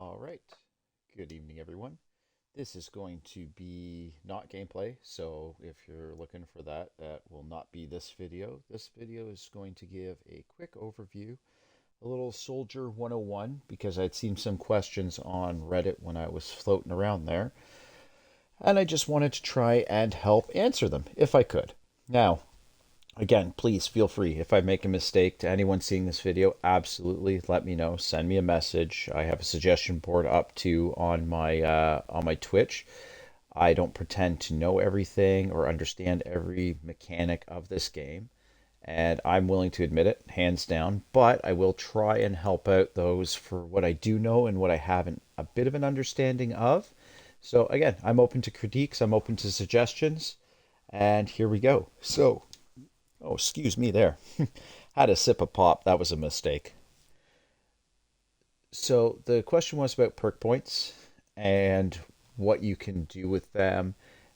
All right. Good evening, everyone. This is going to be not gameplay, so if you're looking for that, that will not be this video. This video is going to give a quick overview, a little Soldier 101, because I'd seen some questions on Reddit when I was floating around there, and I just wanted to try and help answer them if I could. Now, again, please feel free. If I make a mistake to anyone seeing this video, absolutely let me know. Send me a message. I have a suggestion board up too on my Twitch. I don't pretend to know everything or understand every mechanic of this game, and I'm willing to admit it, hands down. But I will try and help out those for what I do know and what I haven't a bit of an understanding of. So again, I'm open to critiques. I'm open to suggestions, and here we go. Oh, excuse me there. Had a sip of pop. That was a mistake. So the question was about perk points and what you can do with them,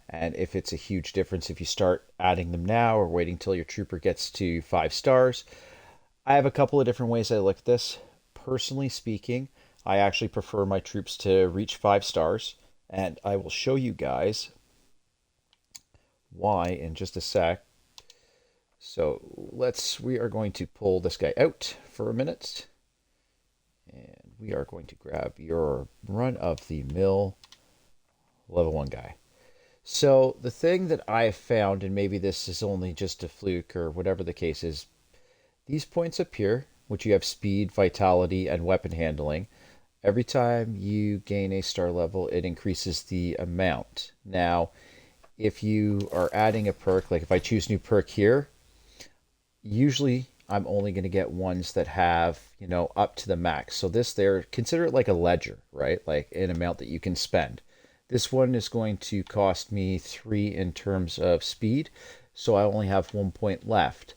and if it's a huge difference if you start adding them now or waiting till your trooper gets to 5 stars. I have a couple of different ways I look at this. Personally speaking, I actually prefer my troops to reach 5 stars, and I will show you guys why in just a sec. So we are going to pull this guy out for a minute, and we are going to grab your run-of-the-mill level 1 guy. So the thing that I have found, and maybe this is only just a fluke or whatever the case is, these points up here, which you have speed, vitality, and weapon handling, every time you gain a star level, it increases the amount. Now, if you are adding a perk, like if I choose new perk here, usually I'm only going to get ones that have, up to the max. So this there, consider it like a ledger, right? Like an amount that you can spend. This one is going to cost me 3 in terms of speed, so I only have 1 point left.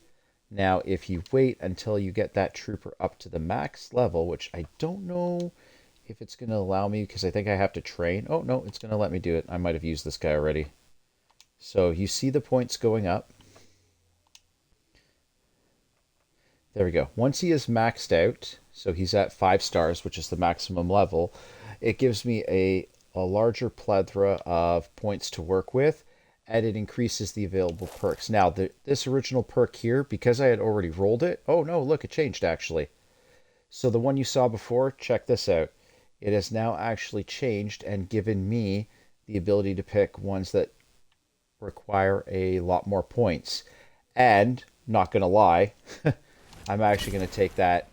Now, if you wait until you get that trooper up to the max level, which I don't know if it's going to allow me because I think I have to train. Oh, no, it's going to let me do it. I might have used this guy already. So you see the points going up. There we go. Once he is maxed out, so he's at 5 stars, which is the maximum level, it gives me a larger plethora of points to work with, and it increases the available perks. Now, this original perk here, because I had already rolled it, oh no, look, it changed actually. So the one you saw before, check this out. It has now actually changed and given me the ability to pick ones that require a lot more points. And, not gonna lie, I'm actually going to take that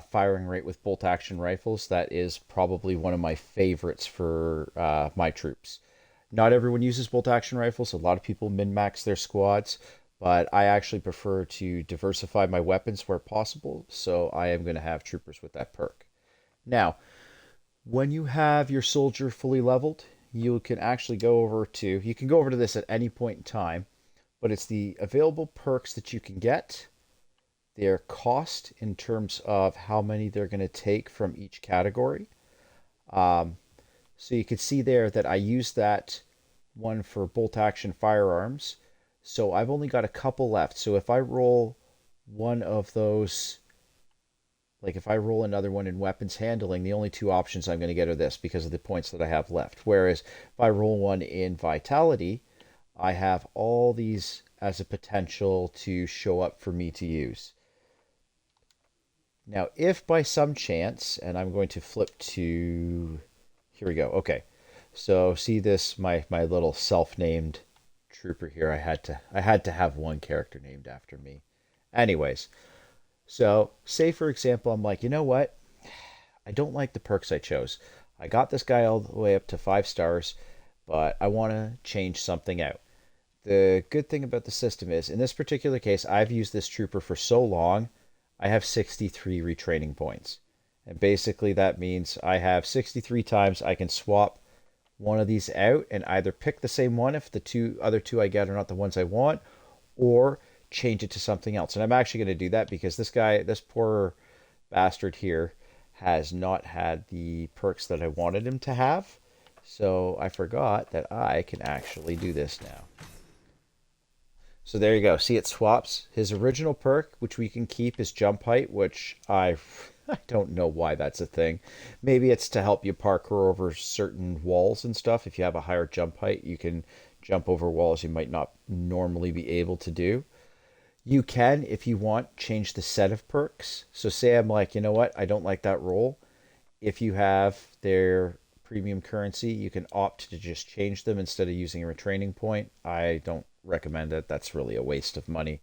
firing rate with bolt action rifles. That is probably one of my favorites for my troops. Not everyone uses bolt action rifles. A lot of people min-max their squads, but I actually prefer to diversify my weapons where possible, so I am going to have troopers with that perk. Now, when you have your soldier fully leveled, you can actually go over to this at any point in time, but it's the available perks that you can get, their cost in terms of how many they're going to take from each category. So you can see there that I used that one for bolt action firearms. So I've only got a couple left. So if I roll one of those, like if I roll another one in weapons handling, the only 2 options I'm going to get are this because of the points that I have left. Whereas if I roll one in vitality, I have all these as a potential to show up for me to use. Now, if by some chance, and I'm going to flip to, here we go. Okay, so see this, my little self-named trooper here. I had to have one character named after me. Anyways, so say for example, I'm like, you know what? I don't like the perks I chose. I got this guy all the way up to 5 stars, but I want to change something out. The good thing about the system is, in this particular case, I've used this trooper for so long, I have 63 retraining points. And basically that means I have 63 times I can swap one of these out and either pick the same one if the other two I get are not the ones I want, or change it to something else. And I'm actually going to do that because this poor bastard here, has not had the perks that I wanted him to have. So I forgot that I can actually do this now. So there you go. See, it swaps his original perk, which we can keep, is jump height, which I I don't know why that's a thing. Maybe it's to help you parkour over certain walls and stuff. If you have a higher jump height, you can jump over walls you might not normally be able to do. You can, if you want, change the set of perks. So say I'm like, you know what, I don't like that roll. If you have their premium currency, you can opt to just change them instead of using a retraining point. I don't recommend it. That's really a waste of money.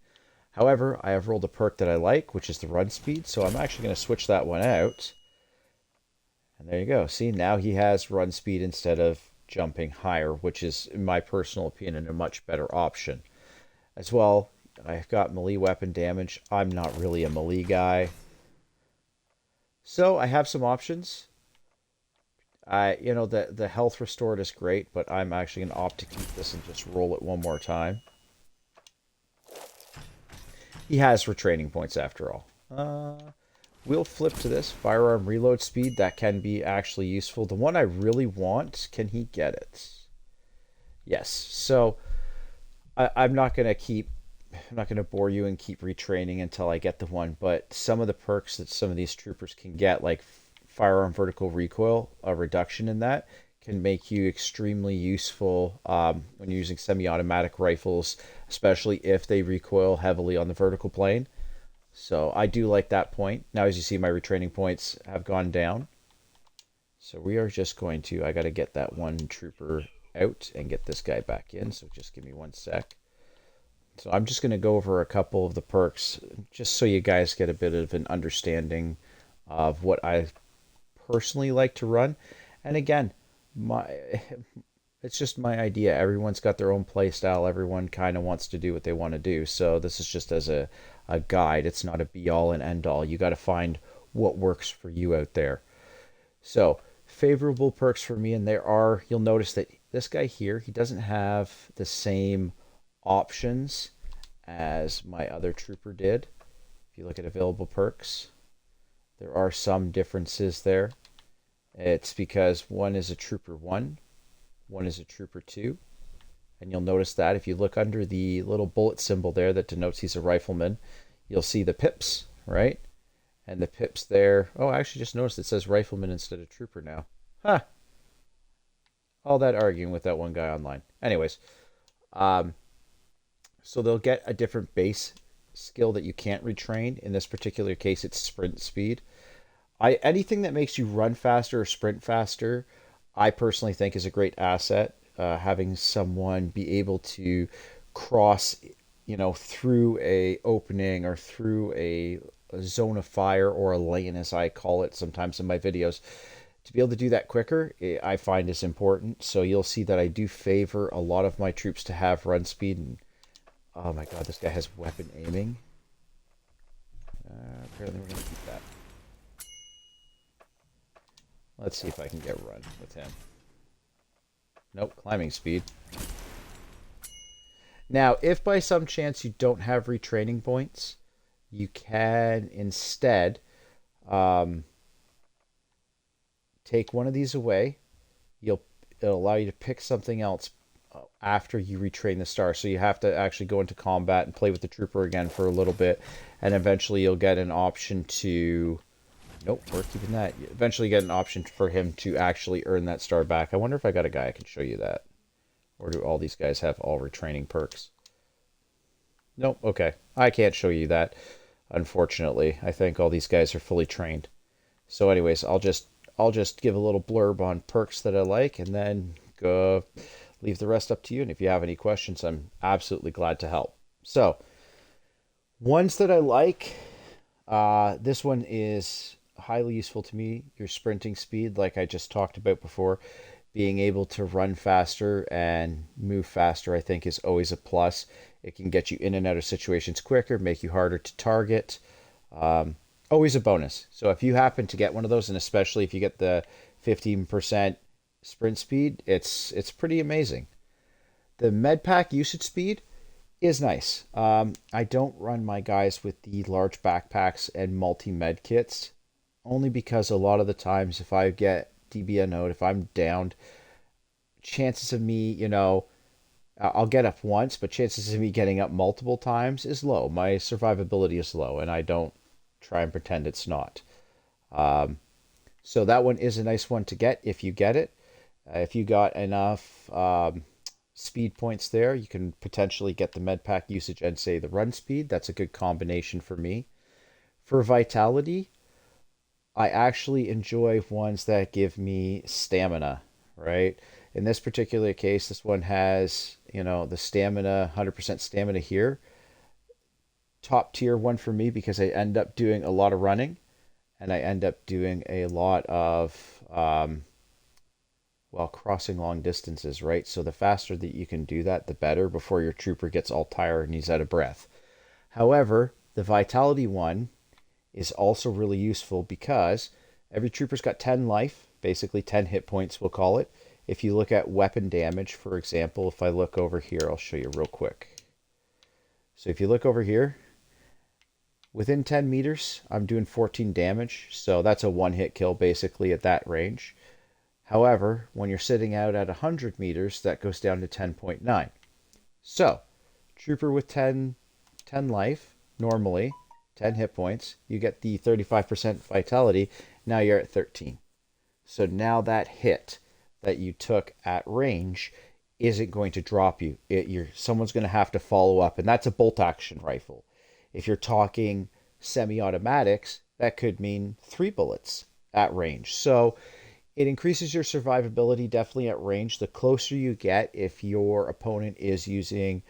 However, I have rolled a perk that I like, which is the run speed, so I'm actually going to switch that one out. And there you go. See, now he has run speed instead of jumping higher, which is, in my personal opinion, a much better option. As well, I've got melee weapon damage. I'm not really a melee guy. So I have some options. The health restored is great, but I'm actually going to opt to keep this and just roll it one more time. He has retraining points after all. We'll flip to this firearm reload speed. That can be actually useful. The one I really want, can he get it? Yes. So I'm not going to keep. I'm not going to bore you and keep retraining until I get the one. But some of the perks that some of these troopers can get, like firearm vertical recoil, a reduction in that, can make you extremely useful when you're using semi-automatic rifles, especially if they recoil heavily on the vertical plane. So I do like that point. Now, as you see, my retraining points have gone down. So we are just going to, I got to get that one trooper out and get this guy back in. So just give me one sec. So I'm just going to go over a couple of the perks just so you guys get a bit of an understanding of what I personally like to run. And again, my it's just my idea. Everyone's got their own play style. Everyone kind of wants to do what they want to do. So this is just as a guide. It's not a be all and end all. You got to find what works for you out there. So favorable perks for me, and there are, you'll notice that this guy here, he doesn't have the same options as my other trooper did. If you look at available perks, there are some differences there. It's because one is a trooper 1, one is a trooper 2. And you'll notice that if you look under the little bullet symbol there that denotes he's a rifleman, you'll see the pips, right? And the pips there, oh, I actually just noticed it says rifleman instead of trooper now. Huh. All that arguing with that one guy online. Anyways, so they'll get a different base skill that you can't retrain. In this particular case, it's sprint speed. Anything that makes you run faster or sprint faster, I personally think is a great asset. Having someone be able to cross, through a opening or through a zone of fire, or a lane, as I call it sometimes in my videos, to be able to do that quicker, I find is important. So you'll see that I do favor a lot of my troops to have run speed. And oh my god, this guy has weapon aiming. Apparently we're going to keep that. Let's see if I can get run with him. Nope, climbing speed. Now, if by some chance you don't have retraining points, you can instead take one of these away. It'll allow you to pick something else after you retrain the star. So you have to actually go into combat and play with the trooper again for a little bit, and eventually you'll get an option to... Nope, we're keeping that. You eventually get an option for him to actually earn that star back. I wonder if I got a guy I can show you that. Or do all these guys have all retraining perks? Nope, okay. I can't show you that, unfortunately. I think all these guys are fully trained. So anyways, I'll just give a little blurb on perks that I like, and then go leave the rest up to you. And if you have any questions, I'm absolutely glad to help. So, ones that I like, this one is highly useful to me. Your sprinting speed, like I just talked about before, being able to run faster and move faster, I think is always a plus. It can get you in and out of situations quicker, make you harder to target. Always a bonus. So if you happen to get one of those, and especially if you get the 15% sprint speed, it's pretty amazing. The med pack usage speed is nice. I don't run my guys with the large backpacks and multi-med kits, only because a lot of the times if I get DBNO'd, if I'm downed, chances of me, I'll get up once, but chances of me getting up multiple times is low. My survivability is low, and I don't try and pretend it's not. So that one is a nice one to get if you get it. If you got enough speed points there, you can potentially get the med pack usage and say the run speed. That's a good combination for me. For vitality, I actually enjoy ones that give me stamina, right? In this particular case, this one has, the stamina, 100% stamina here. Top tier one for me because I end up doing a lot of running and I end up doing a lot of, crossing long distances, right? So the faster that you can do that, the better before your trooper gets all tired and he's out of breath. However, the vitality one is also really useful because every trooper's got 10 life, basically 10 hit points, we'll call it. If you look at weapon damage, for example, if I look over here, I'll show you real quick. So if you look over here, within 10 meters, I'm doing 14 damage. So that's a one-hit kill basically at that range. However, when you're sitting out at 100 meters, that goes down to 10.9. So, trooper with 10 life, normally, 10 hit points, you get the 35% vitality. Now you're at 13. So now that hit that you took at range isn't going to drop you. Someone's going to have to follow up, and that's a bolt action rifle. If you're talking semi-automatics, that could mean 3 bullets at range. So it increases your survivability definitely at range. The closer you get, if your opponent is using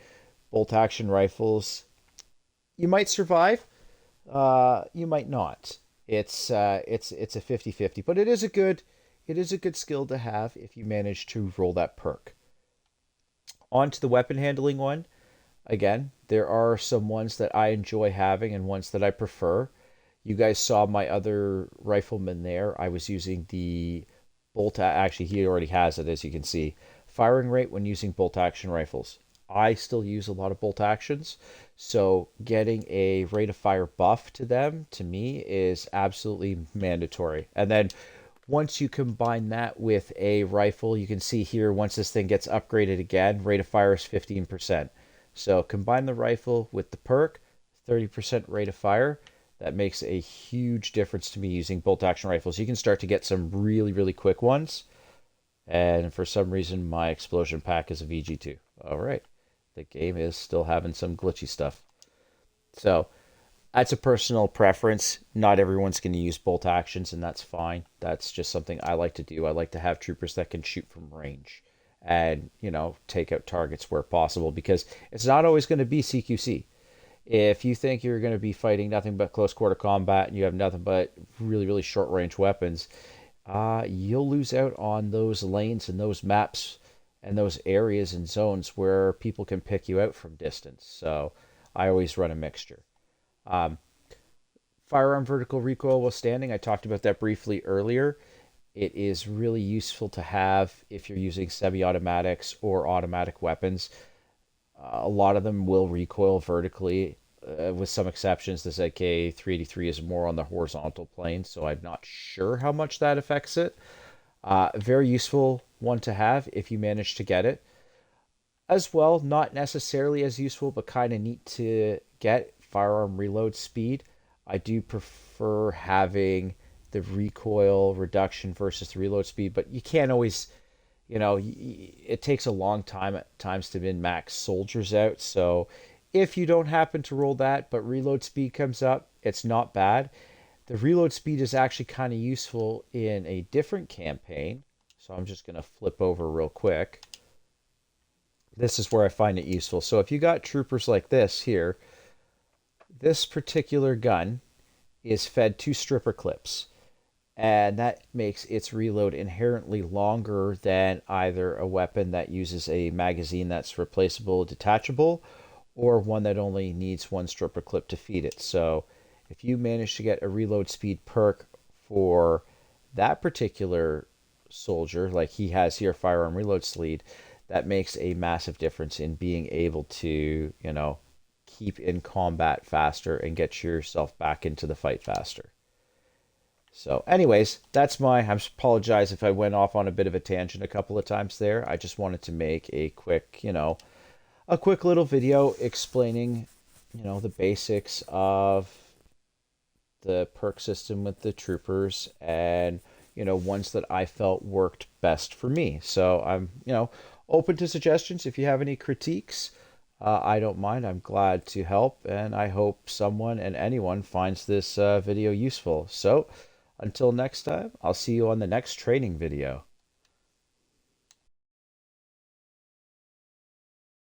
bolt action rifles, you might survive. You might not. It's a 50-50, but it is a good skill to have if you manage to roll that perk. On to the weapon handling one. Again, there are some ones that I enjoy having and ones that I prefer. You guys saw my other rifleman there. I was using the actually he already has it, as you can see. Firing rate when using bolt action rifles. I still use a lot of bolt actions, so getting a rate of fire buff to them, to me, is absolutely mandatory. And then once you combine that with a rifle, you can see here, once this thing gets upgraded again, rate of fire is 15%. So combine the rifle with the perk, 30% rate of fire. That makes a huge difference to me using bolt action rifles. You can start to get some really, really quick ones. And for some reason, my explosion pack is a VG2. All right. The game is still having some glitchy stuff. So that's a personal preference. Not everyone's going to use bolt actions, and that's fine. That's just something I like to do. I like to have troopers that can shoot from range and, take out targets where possible, because it's not always going to be CQC. If you think you're going to be fighting nothing but close quarter combat and you have nothing but really, really short range weapons, you'll lose out on those lanes and those maps and those areas and zones where people can pick you out from distance. So I always run a mixture. Firearm vertical recoil while standing, I talked about that briefly earlier. It is really useful to have if you're using semi-automatics or automatic weapons. A lot of them will recoil vertically, with some exceptions. The ZK383 is more on the horizontal plane, so I'm not sure how much that affects it. Very useful one to have if you manage to get it. As well, not necessarily as useful, but kind of neat to get, firearm reload speed. I do prefer having the recoil reduction versus the reload speed, but you can't always, it takes a long time at times to min-max soldiers out. So if you don't happen to roll that, but reload speed comes up, it's not bad. The reload speed is actually kind of useful in a different campaign. So I'm just going to flip over real quick. This is where I find it useful. So if you got troopers like this here, this particular gun is fed 2 stripper clips, and that makes its reload inherently longer than either a weapon that uses a magazine that's replaceable, detachable, or one that only needs 1 stripper clip to feed it. So if you manage to get a reload speed perk for that particular soldier, like he has here, firearm reload speed, that makes a massive difference in being able to, keep in combat faster and get yourself back into the fight faster. So anyways, I apologize if I went off on a bit of a tangent a couple of times there. I just wanted to make a quick, a quick little video explaining, the basics of the perk system with the troopers, and ones that I felt worked best for me. So I'm open to suggestions. If you have any critiques, I don't mind. I'm glad to help, and I hope someone and anyone finds this video useful. So until next time, I'll see you on the next training video.